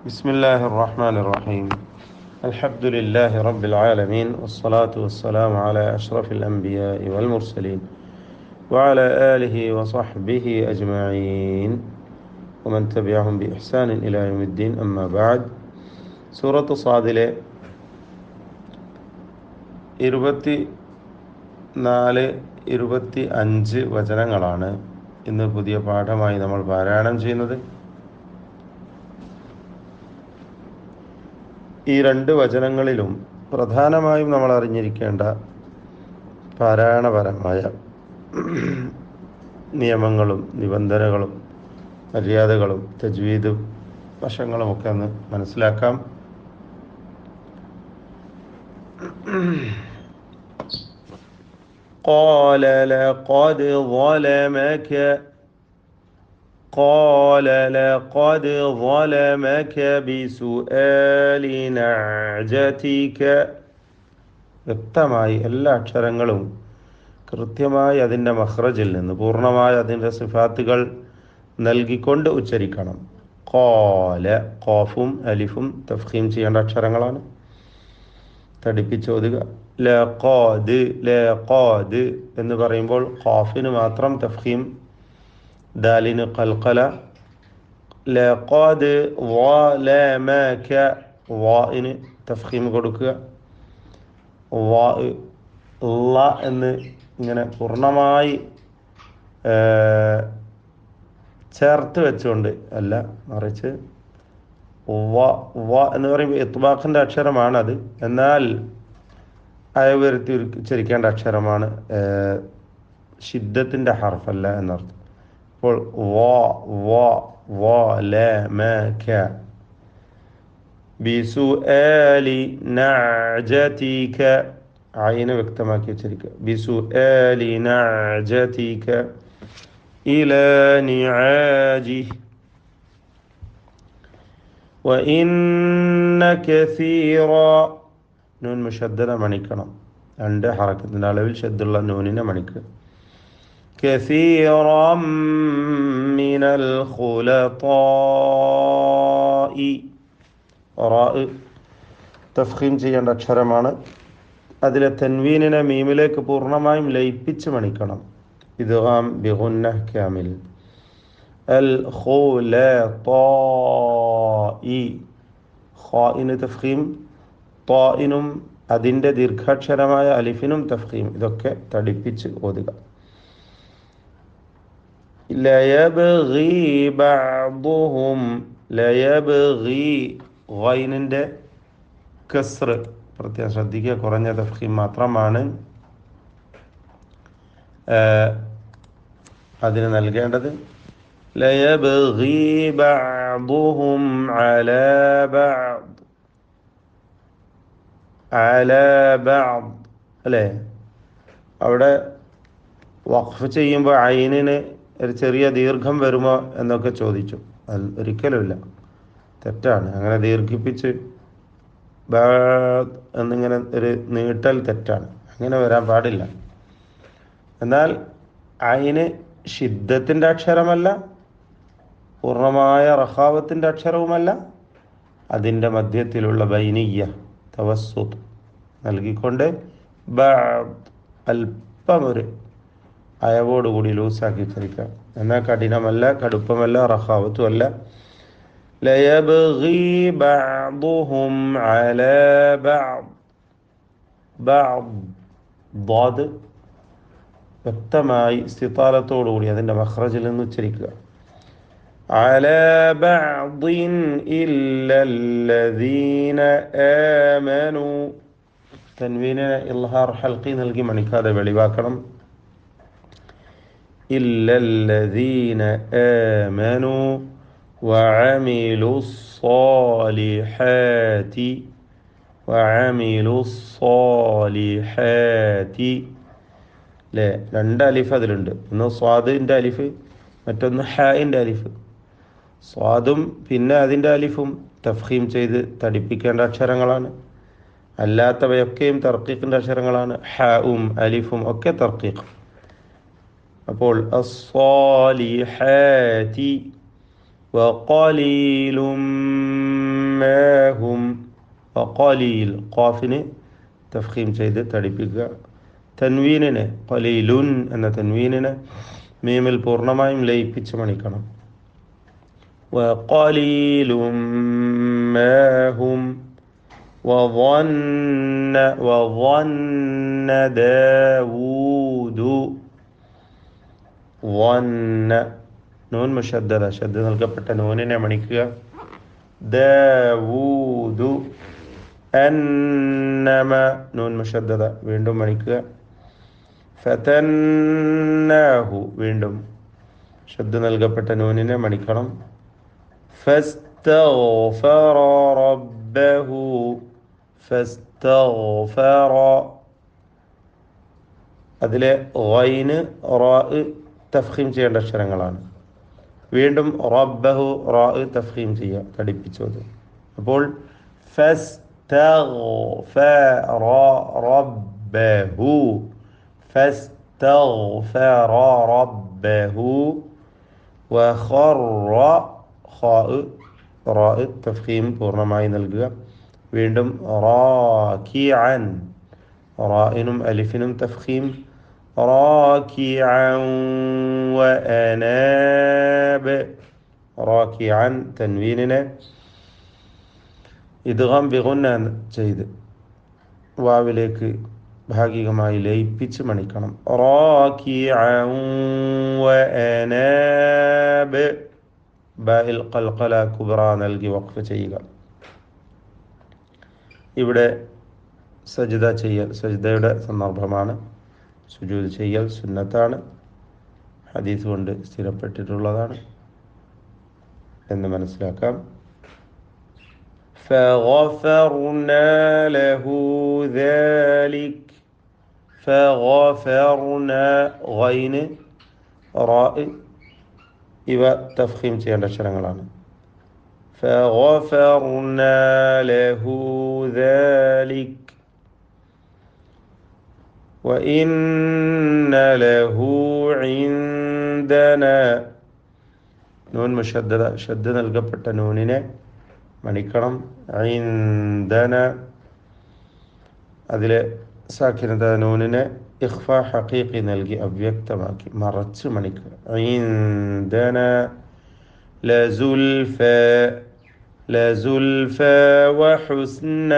بسم الله الرحمن الرحيم الحمد لله رب العالمين والصلاة والسلام على أشرف الأنبياء والمرسلين وعلى آله وصحبه أجمعين ومن تبعهم بإحسان إلى يوم الدين أما بعد سورة صادلة 24-25 വചനങ്ങളാണ് ഇന്ന് പുതിയ പാഠമായി നമ്മൾ പാരായണം ചെയ്യുന്നത്. ഈ രണ്ട് വചനങ്ങളിലും പ്രധാനമായും നമ്മൾ അറിഞ്ഞിരിക്കേണ്ട പാരായണപരമായ നിയമങ്ങളും നിബന്ധനകളും മര്യാദകളും തജ്വീദും വശങ്ങളുമൊക്കെ ഒന്ന് മനസ്സിലാക്കാം. قال لقد ظلمك قال لقد ظلمك بسؤال نعجتك. വ്യക്തമായി എല്ലാ അക്ഷരങ്ങളും കൃത്യമായി അതിൻ്റെ മഖ്റജിൽ നിന്ന് പൂർണ്ണമായി അതിൻ്റെ സിഫാത്തുകൾ നൽകിക്കൊണ്ട് ഉച്ചരിക്കണം. ഖാല, ഖാഫും അലിഫും തഫ്ഖീം ചെയ്യേണ്ട അക്ഷരങ്ങളാണ്, തടിപ്പിച്ചോതുക. ലഖദ്, ലഖദ് എന്ന് പറയുമ്പോൾ ഖാഫിന് മാത്രം തഫ്ഖീം, ദാലിന് ഖൽഖല. ലഖദ് ളമക, വാഇന് തഫ്ഖീം കൊടുക്കുക. വാ ള എന്ന് ഇങ്ങനെ പൂർണ്ണമായി ചേർത്ത് വെച്ചുകൊണ്ട് അല്ല, മറിച്ച് വ എന്ന് പറയുമ്പോൾ ഇത്ബാഖിൻ്റെ അക്ഷരമാണത്, എന്നാൽ അയവുവരുത്തി ഉച്ചരിക്കേണ്ട അക്ഷരമാണ്, ഷിദ്ദത്തിൻ്റെ ഹർഫല്ല എന്നർത്ഥം. അപ്പോൾ ളമക ബിസുആലി നഅജതിക, ഐനെ വ്യക്തമാക്കി ഉച്ചരിക്കുക. ബിസുആലി നഅജതിക ഇലാ നിആജിഹി വഇന്ന കസീറ. നൂൻ മുഷദ്ദദ മണിക്കണം, രണ്ട് ഹറക്കത്തിൻ്റെ അളവിൽ ഷദ്ദുള്ള നൂനിനെ മണിക്കുക. കസീറം മിനൽ ഖുലതാഇ, റാ തഫ്ഖീം ചെയ്യേണ്ട അക്ഷരമാണ്. അതിലെ തൻവീനിനെ മീമിലേക്ക് പൂർണ്ണമായും ലയിപ്പിച്ച് മണിക്കണം. ഇദ്ഗാം ബിഗുന്നഹ് കാമിൽ. അൽ ഖുലതാഇ, ഖാഇന് തഫ്ഖീം, ത്വാഇനും അതിൻ്റെ ദീർഘാക്ഷരമായ അലിഫിനും തഫ്ഖീം. ഇതൊക്കെ തടിപ്പിച്ച് ഓതുക. ലയബ്ഗി ബഅദുഹും, ലയബ്ഗി, ഗൈനിൻ്റെ കസ്ർ പ്രത്യേകം ശ്രദ്ധിക്കുക, കുറഞ്ഞ തഫ്ഖീം മാത്രമാണ് അതിന് നൽകേണ്ടത്. ലയബ്ഗി ബഅദുഹും അലാ ബഅദ്, അലാ ബഅദ് അല്ലേ. അവിടെ വഖഫ് ചെയ്യുമ്പോൾ ഐനിന് ഒരു ചെറിയ ദീർഘം വരുമോ എന്നൊക്കെ ചോദിച്ചു. അത് ഒരിക്കലുമില്ല, തെറ്റാണ്. അങ്ങനെ ദീർഘിപ്പിച്ച് ബഅദ് എന്നിങ്ങനെ ഒരു നീട്ടൽ തെറ്റാണ്, അങ്ങനെ വരാൻ പാടില്ല. എന്നാൽ ഐന് ഷിദ്ദത്തിൻ്റെ അക്ഷരമല്ല, പൂർണ്ണമായ റഖാവത്തിൻ്റെ അക്ഷരവുമല്ല, അതിൻ്റെ മധ്യത്തിലുള്ള ബൈനിയ്യ തവസ്സുത്ത് നൽകിക്കൊണ്ട് ബഅദ് അല്പമൊരു അയവോടുകൂടി ലൂസാക്കി ഉച്ചരിക്കാം. എന്നാൽ കഠിനമല്ല, കടുപ്പമല്ല, റഖാവത്തുമല്ല. ലയബ്ഗി ബഅദുഹും അലാ ബഅദ്, ബഅദ് ളാദ് വ്യക്തമായി ഇസ്തിതാലത്തോടുകൂടി അതിൻ്റെ മഖ്റജിൽ നിന്ന് ഉച്ചരിക്കുക. അലാ ബഅദിൻ ഇല്ലല്ലദീന ആമനു, തൻവീനിനെ ഇൽഹാർ ഹൽഖി നൽകി മണിക്കാതെ വെളിവാക്കണം. ഇല്ലല്ലദീന ആമനു വഅമിലുസ്സാലിഹാതി, വഅമിലുസ്സാലിഹാതി അല്ലേ. രണ്ട് അലിഫ് അതിലുണ്ട്, ഒന്ന് സ്വാദിൻ്റെ അലിഫ്, മറ്റൊന്ന് ഹായിൻ്റെ അലിഫ്. സ്വാദും പിന്നെ അതിൻ്റെ അലിഫും തഫ്ഖീം ചെയ്ത് തടിപ്പിക്കേണ്ട അക്ഷരങ്ങളാണ്. അല്ലാത്തവയൊക്കെയും തർക്കീഖിൻ്റെ അക്ഷരങ്ങളാണ്. ഹാവും അലിഫും ഒക്കെ തർക്കീഖ്. അപ്പോൾ അസ്സാലിഹാതി وقليل ഫഖലീൽ ഖാഫിനെ തഫ്ഖീം ചെയ്ത് തടിപ്പിക്കുക. തൻവീനിനെ ഖലീലുൻ എന്ന തൻവീനിനെ മീമിൽ പൂർണ്ണമായും ലയിപ്പിച്ച് മണിക്കണം. വഖലീലും മാഹും വظن ദാവൂദു ظن നൂൻ മുശദ്ദദ ശദ്ദ നൽകപ്പെട്ട നൂനിനെ മണിക്കുക. ദാവൂദു അന്നമ നൂൻ മുശദ്ദദ വീണ്ടും മണിക്കുക. ഫതന്നാഹു വീണ്ടും ശബ്ദ നൽകപ്പെട്ട നൂനിനെ മണിക്കണം. ഫസ്തഗ്ഫറ റബ്ബഹു ഫസ്തഗ്ഫറ അതിലെ ഗൈന് റാ തഫ്ഖീം ചെയ്യേണ്ട അക്ഷരങ്ങളാണ്. വീണ്ടും റബ്ബഹു റാ തഫ്ഖീം ചെയ്യുക, തടിപ്പിച്ചത്. അപ്പോൾ ഫസ്തഗ്ഫറ റബ്ബഹു فاستغفر ربه وخر റാ തഫ്ഖീം പൂർണ്ണമായി നൽകുക. വീണ്ടും റാകിഅൻ റാഇനും അലിഫിനും തഫ്ഖീം. റാകിഅൻ വഅനാബ് റാകിഅൻ തൻവീനിനെ ഇദ്ഗാം ബിഗുന്ന ചെയ്ത് വാവിലേക്ക് ഭാഗികമായി ലയിപ്പിച്ച് മണിക്കണം. റാകിഅൻ വഅനാബ് ബാഇൽ ഖൽഖല കുബ്ര നൽകി വഖഫ് ചെയ്യുക. ഇവിടെ സജ്ദ ചെയ്യൽ സജ്ദയുടെ സന്ദർഭമാണ്. സുജൂദ് ചെയ്യൽ സുന്നത്താണ്, ഹദീസ് കൊണ്ട് സ്ഥിരപ്പെട്ടിട്ടുള്ളതാണ് എന്ന് മനസ്സിലാക്കാം. فغفرنا له ذلك فغفرنا غين راء ഇവ തഫ്ഖീം ചെയ്യേണ്ട അക്ഷരങ്ങളാണ്. فغفرنا له ذلك وإن له عندنا നൂൻ മുശദ്ദദ ശദ്ദ നൽകപ്പെട്ട നൂനിനെ മണിക്കണം. ഇൻദന അതിലെ സാക്കിനത നൂനിനെ ഇഖ്ഫ ഹഖീഖി നൽകി അവ്യക്തമാക്കി മറച്ച് മണിക്കുക. ഇൻദന ലസുൽഫ വഹുസ്ന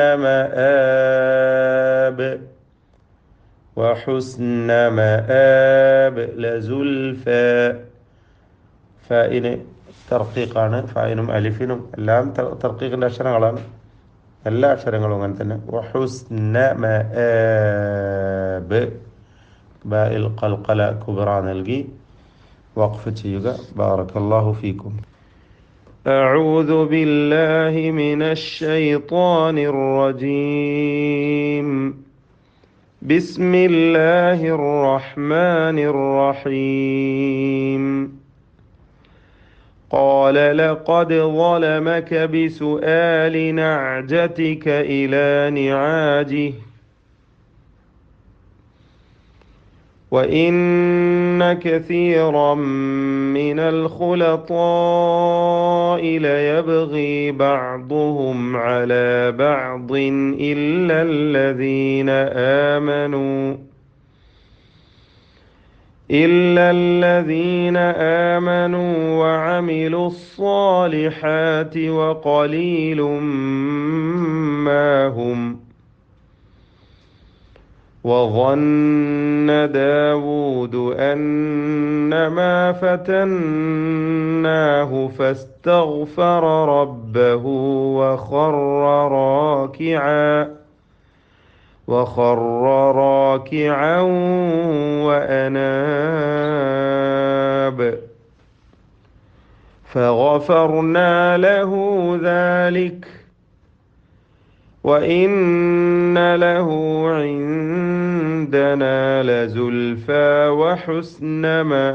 മആബ് ലസുൽഫ ഫായിന് തർക്കീഖാണ്. ഫായിനും അലിഫിനും എല്ലാം തർക്കീഖിൻ്റെ അക്ഷരങ്ങളാണ്. എല്ലാ അക്ഷരങ്ങളും അങ്ങനെ തന്നെ. വഹുസ്ന മആബ് ബാഇൽ ഖൽഖല കുബ്ര നൽകി വഖഫ് ചെയ്യുക. ബാറകല്ലാഹു ഫീക്കും. അഊദു ബില്ലാഹി മിനശ് ശൈത്വാനിർ റജീം. ബിസ്മില്ലാഹിർ റഹ്മാനിർ റഹീം. قال لقد ظلمك بسؤال نعجتك إلى نعاجه وإن كثيرا من الخلطاء ليبغي بعضهم على بعض إلا الذين آمنوا وعملوا الصالحات وقليل ما هم وظن داود أنما فتناه فاستغفر ربه وخر راكعا وأناب فغفرنا له ذلك وإن له عندنا لزلفى وحسن مآب.